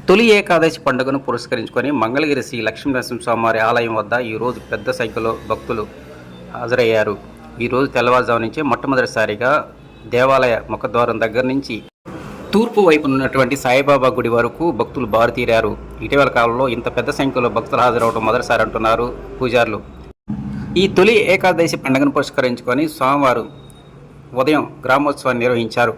తొలి ఏకాదశి పండుగను పురస్కరించుకొని మంగళగిరి శ్రీ లక్ష్మీనరసింహస్వామివారి ఆలయం వద్ద ఈరోజు పెద్ద సంఖ్యలో భక్తులు హాజరయ్యారు. ఈరోజు తెల్లవారుజాము నుంచే మొట్టమొదటిసారిగా దేవాలయ ముఖద్వారం దగ్గర నుంచి తూర్పు వైపున ఉన్నటువంటి సాయిబాబా గుడి వరకు భక్తులు బారుతీరారు. ఇటీవల కాలంలో ఇంత పెద్ద సంఖ్యలో భక్తులు హాజరవడం మొదటిసారి అంటున్నారు పూజారులు. ఈ తొలి ఏకాదశి పండుగను పురస్కరించుకొని స్వామివారు ఉదయం గ్రామోత్సవాన్ని నిర్వహించారు.